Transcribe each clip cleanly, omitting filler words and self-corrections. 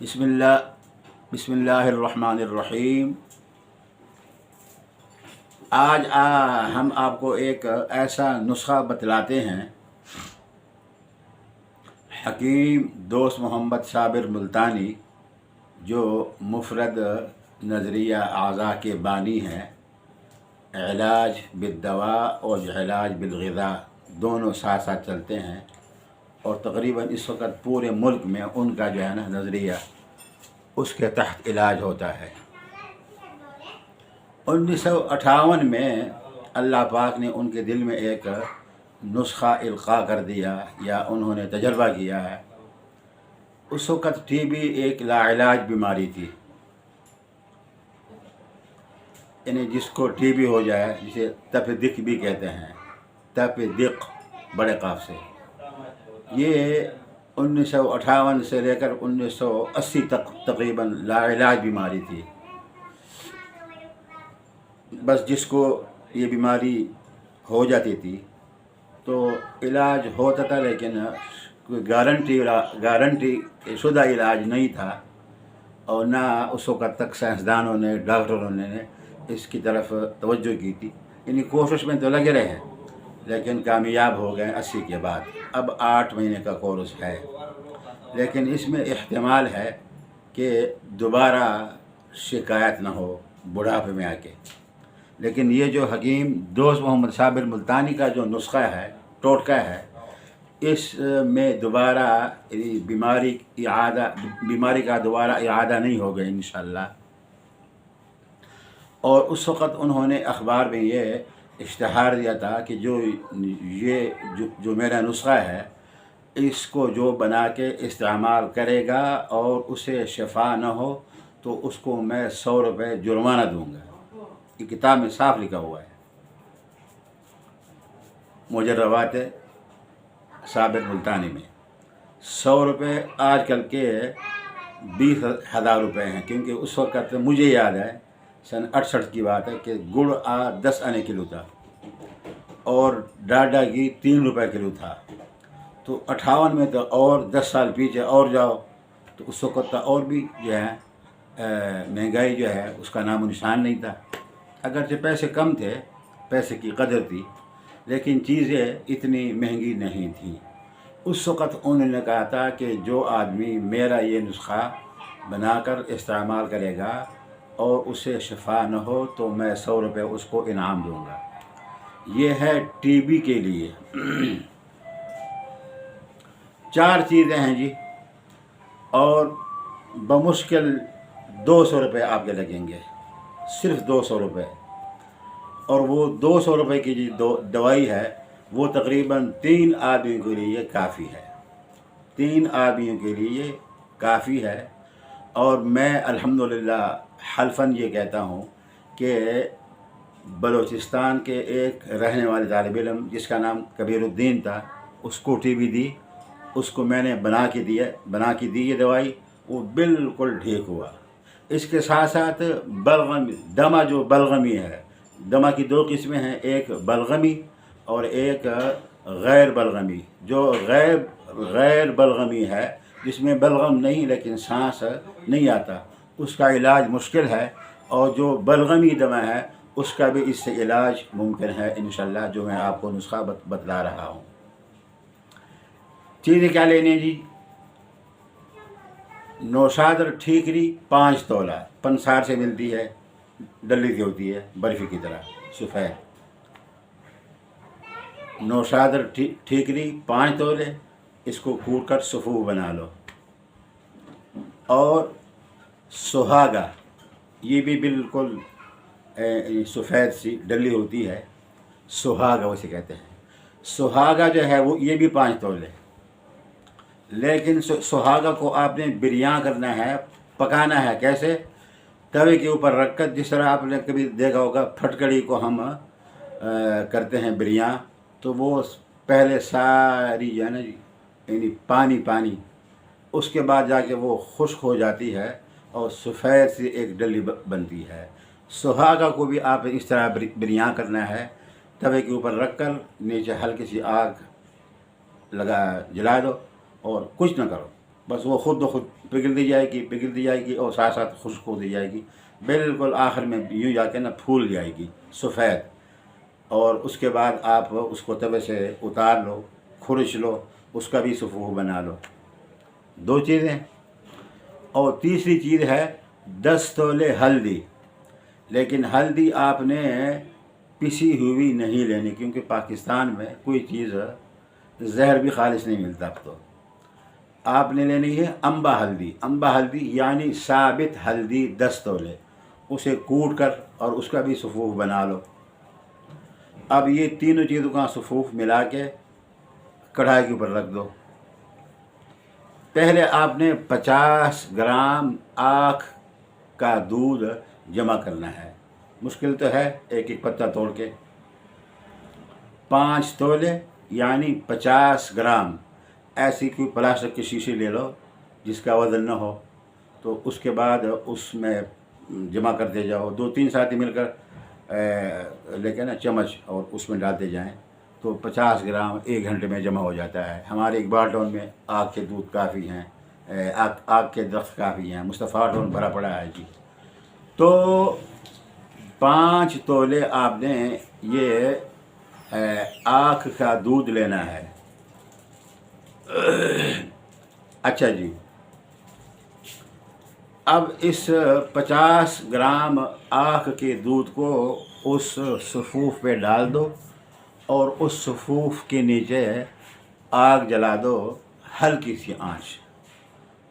बिस्मिल्लाहिर्रहमानिर्रहीम। आज हम आपको एक ऐसा नुस्खा बतलाते हैं। हकीम दोस्त मोहम्मद साबिर मुल्तानी, जो मुफरद नज़रिया आज़ा के बानी हैं, इलाज बिद्दवा और इलाज बिलग़िज़ा दोनों साथ साथ चलते हैं, और तकरीबन इस वक्त पूरे मुल्क में उनका जो है ना नज़रिया उसके तहत इलाज होता है। 1958 में अल्लाह पाक ने उनके दिल में एक नुस्खा इल्क़ा कर दिया, या उन्होंने तजर्बा किया है। उस वक़्त टीबी एक लाइलाज बीमारी थी, यानी जिसको टीबी हो जाए, जिसे तपेदिक भी कहते हैं, तपेदिक बड़े काफ से। ये 1958 से लेकर 1980 तक तकरीबन लाइलाज बीमारी थी। बस जिसको ये बीमारी हो जाती थी तो इलाज होता था, लेकिन कोई गारंटी शुदा इलाज नहीं था, और ना उस वक़्त तक साइंसदानों ने, डॉक्टरों ने इसकी तरफ तवज्जो की थी। यानी कोशिश में तो लगे रहे, लेकिन कामयाब हो गए 80 के बाद। अब 8 महीने का कोर्स है, लेकिन इसमें इख्तिमाल है कि दोबारा शिकायत ना हो बुढ़ापे में आके। लेकिन ये जो हकीम दोस्त मोहम्मद साबिर मुल्तानी का जो नुस्खा है, टोटका है, इसमें दोबारा बीमारी का दोबारा इआदा नहीं होगा इंशाअल्लाह। और उस वक़्त उन्होंने अखबार में ये इश्तहार दिया था कि जो मेरा नुस्खा है, इसको जो बना के इस्तेमाल करेगा और उसे शफा न हो तो उसको मैं 100 रुपये जुर्माना दूँगा। ये किताब में साफ लिखा हुआ है, मुजर्रबात साबिर मुल्तानी में। 100 रुपये आजकल के 20,000 रुपये हैं, क्योंकि उस वक़्त मुझे याद है सन 68 की बात है कि गुड़ 10 आने किलो था और डालडा घी 3 रुपये किलो था। तो 58 में तो और 10 साल पीछे और जाओ तो उस वक़्त और भी जो है महंगाई जो है उसका नामो निशान नहीं था। अगरचे पैसे कम थे, पैसे की कदर थी, लेकिन चीज़ें इतनी महंगी नहीं थी। उस वक़्त उन्होंने कहा था कि जो आदमी मेरा ये नुस्खा बनाकर इस्तेमाल करेगा और उसे शफा न हो तो मैं 100 रुपये उसको इनाम दूँगा। ये है टीबी के लिए। 4 चीज़ें हैं जी, और बमुश्किल 200 रुपये आपके लगेंगे, सिर्फ 200 रुपये। और वो 200 रुपये की जो दवाई है वो तकरीबन 3 आदमियों के लिए काफ़ी है। 3 आदमियों के लिए काफ़ी है। और मैं अल्हम्दुलिल्लाह हल्फन ये कहता हूँ कि बलूचिस्तान के एक रहने वाले तालिब इल्म जिसका नाम कबीरुद्दीन था, उसको टीबी दी, उसको मैंने बना के दी ये दवाई, वो बिल्कुल ठीक हुआ। इसके साथ साथ दमा जो बलगमी है, दमा की 2 किस्में हैं, एक बलगमी और एक गैर बलगमी। जो गैर बलगमी है, जिसमें बलगम नहीं लेकिन सांस नहीं आता, उसका इलाज मुश्किल है। और जो बलगमी दमा है उसका भी इससे इलाज मुमकिन है इंशाअल्लाह, जो मैं आपको नुस्खा बतला रहा हूँ। चीज़ें क्या लेनी है जी? नौशादर ठीकरी 5 तोला, पंसार से मिलती है, डली की होती है, बर्फ़ी की तरह सफ़ेद। नौशादर ठीकरी 5 तोले, इसको कूट कर सफ़ू बना लो। और सुहागा, ये भी बिल्कुल सफ़ेद सी डली होती है, सुहागा उसे कहते हैं। सुहागा जो है वो ये भी 5 तोले। लेकिन सुहागा को आपने बिरयान करना है, पकाना है। कैसे? तवे के ऊपर रखकर, जिस तरह आपने कभी देखा होगा फटकड़ी को हम करते हैं बिरयान, तो वो पहले सारी जो है ना जी, यानी पानी, उसके बाद जाके वो खुश्क हो जाती है और सफ़ेद सी एक डली बनती है। सुहागा को भी आप इस तरह बिरयान करना है, तवे के ऊपर रखकर नीचे हल्की सी आग जला दो और कुछ न करो, बस वो खुद ब खुद पिघल दी जाएगी और साथ साथ खुश्क हो दी जाएगी, बिल्कुल आखिर में यूँ जाके ना फूल जाएगी सफ़ेद। और उसके बाद आप उसको तवे से उतार लो, खुरच लो, उसका भी सफ़ूफ बना लो। 2 चीज़ें। और तीसरी चीज़ है 10 तोले हल्दी। लेकिन हल्दी आपने पिसी हुई नहीं लेनी, क्योंकि पाकिस्तान में कोई चीज़ जहर भी खालिश नहीं मिलता। अब तो आपने लेनी है अम्बा हल्दी। अम्बा हल्दी यानी साबित हल्दी 10 तोले, उसे कूट कर और उसका भी सफ़ूफ बना लो। अब ये तीनों चीज़ों का सफ़ूफ मिला के कढ़ाई के ऊपर रख दो। पहले आपने 50 ग्राम आँख का दूध जमा करना है। मुश्किल तो है, एक एक पत्ता तोड़ के। 5 तोले यानी 50 ग्राम ऐसी कोई प्लास्टिक की शीशी ले लो जिसका वज़न न हो, तो उसके बाद उसमें जमा करते जाओ। 2-3 साथी मिलकर लेके ना चम्मच और उसमें डालते जाएं, तो 50 ग्राम 1 घंटे में जमा हो जाता है। हमारे इकबाल टाउन में आग के दूध काफ़ी हैं, आग के दरख्त काफ़ी हैं, मुस्तफ़ा टाउन भरा पड़ा है जी। तो 5 तोले आपने ये आँख का दूध लेना है। अच्छा जी, अब इस 50 ग्राम आँख के दूध को उस सफ़ूफ पे डाल दो और उस सफ़ूफ के नीचे आग जला दो, हल्की सी आंच,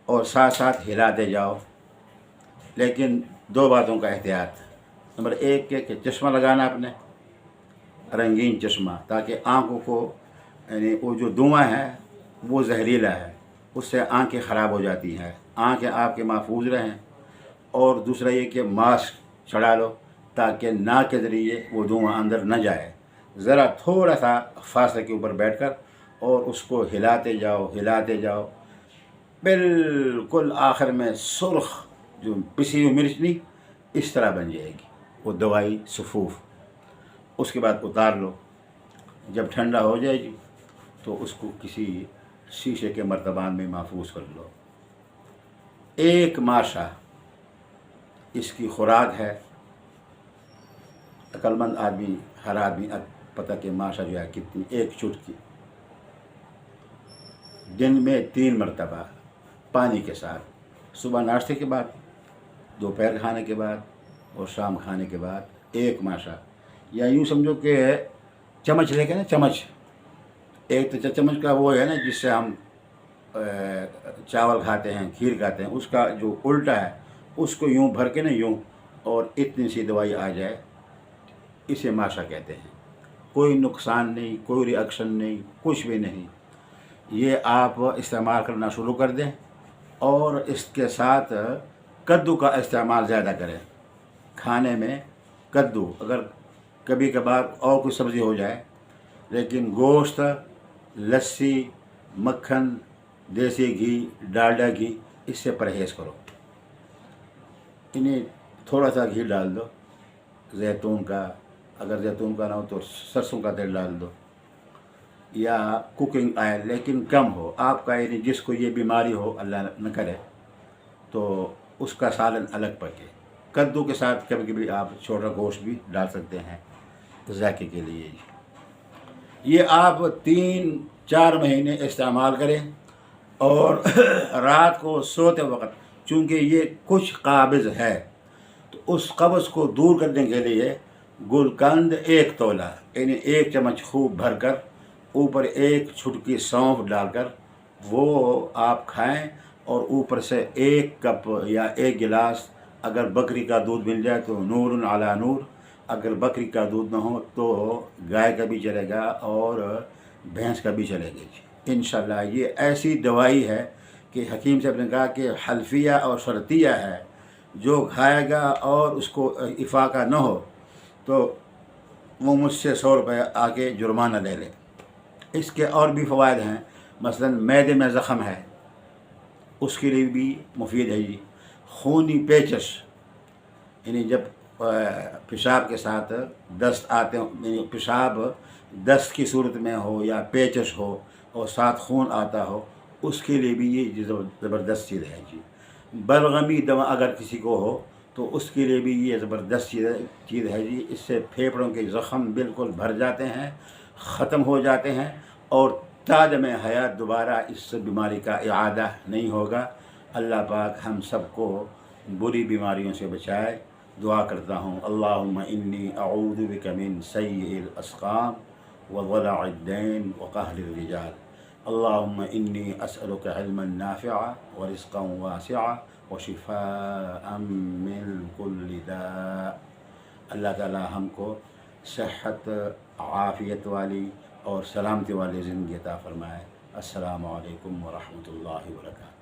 और साथ साथ हिलाते जाओ। लेकिन 2 बातों का एहतियात। नंबर 1 के चश्मा लगाना अपने, रंगीन चश्मा, ताकि आँखों को, यानी वो जो धुआं है वो जहरीला है, उससे आंखें ख़राब हो जाती हैं, आंखें आपके महफूज रहें। और दूसरा ये कि मास्क चढ़ा लो ताकि नाक के ज़रिए वो धुआं अंदर न जाए। ज़रा थोड़ा सा फासले के ऊपर बैठकर और उसको हिलाते जाओ, बिल्कुल आखिर में सुर्ख जो पिसी हुई मिर्च नहीं, इस तरह बन जाएगी वो दवाई सफ़ूफ। उसके बाद उतार लो। जब ठंडा हो जाएगी तो उसको किसी शीशे के मर्तबान में महफूज कर लो। 1 माशा इसकी खुराक है। अक्लमंद आदमी, हर आदमी पता कि माशा जो है कितनी, 1 चुटकी दिन में 3 मरतबा पानी के साथ, सुबह नाश्ते के बाद, दोपहर खाने के बाद और शाम खाने के बाद 1 माशा। या यूँ समझो कि चम्मच लेके ना, चम्मच, एक तो चम्मच का वो है ना जिससे हम चावल खाते हैं, खीर खाते हैं, उसका जो उल्टा है उसको यूँ भर के ना यूँ, और इतनी सी दवाई आ जाए, इसे माशा कहते हैं। कोई नुकसान नहीं, कोई रिएक्शन नहीं, कुछ भी नहीं। ये आप इस्तेमाल करना शुरू कर दें। और इसके साथ कद्दू का इस्तेमाल ज़्यादा करें खाने में। कद्दू, अगर कभी कभार और कोई सब्ज़ी हो जाए, लेकिन गोश्त, लस्सी, मक्खन, देसी घी, डालडा घी, इससे परहेज़ करो। इन्हें थोड़ा सा घी डाल दो, जैतून का, अगर जैतून का ना हो तो सरसों का तेल डाल दो, या कुकिंग ऑयल, लेकिन कम हो आपका, यानी जिसको ये बीमारी हो, अल्लाह न करे, तो उसका सालन अलग पके। कद्दू के साथ कभी कभी आप छोटा गोश्त भी डाल सकते हैं ज़ायके के लिए। ये आप 3-4 महीने इस्तेमाल करें। और रात को सोते वक्त, चूँकि ये कुछ काबिज़ है, तो उस कब्ज़ को दूर करने के लिए गुलकंद 1 तोला, यानी 1 चम्मच खूब भरकर, ऊपर 1 चुटकी सौंफ डालकर वो आप खाएं। और ऊपर से 1 कप या 1 गिलास, अगर बकरी का दूध मिल जाए तो नूरुन अला नूर, अगर बकरी का दूध ना हो तो गाय का भी चलेगा और भैंस का भी चलेगा। इंशाल्लाह ये ऐसी दवाई है कि हकीम साहब ने कहा कि हल्फिया और शर्तिया है, जो खाएगा और उसको इफ़ाक़ा न हो तो वो मुझसे 100 रुपये आके जुर्माना ले ले। इसके और भी फ़वाइद हैं, मसलन मैदे में ज़ख़म है उसके लिए भी मुफीद है जी। खूनी पेचश, यानी जब पेशाब के साथ दस्त आते हो, पेशाब दस्त की सूरत में हो या पेचश हो और साथ खून आता हो, اس کے لیے بھی یہ زبردست چیز ہے جی۔ بلغمی دوا اگر کسی کو ہو تو اس کے لیے بھی یہ زبردست چیز ہے جی۔ اس سے پھیپھڑوں کے زخم بالکل بھر جاتے ہیں، ختم ہو جاتے ہیں، اور تازہ میں حیات دوبارہ اس بیماری کا اعادہ نہیں ہوگا۔ اللہ پاک ہم سب کو بری بیماریوں سے بچائے۔ دعا کرتا ہوں، اللہم انی اعوذ بک من سیء الاسقام وضلع الدین وقہر الرجال۔ اللہم انی اسألک علما نافعا ورزقا واسعا وشفاء من کل داء۔ اللہ تعالی ہم کو صحت، عافیت والی اور سلامتی والی زندگی عطا فرمائے۔ السلام علیکم ورحمۃ اللہ وبرکاتہ۔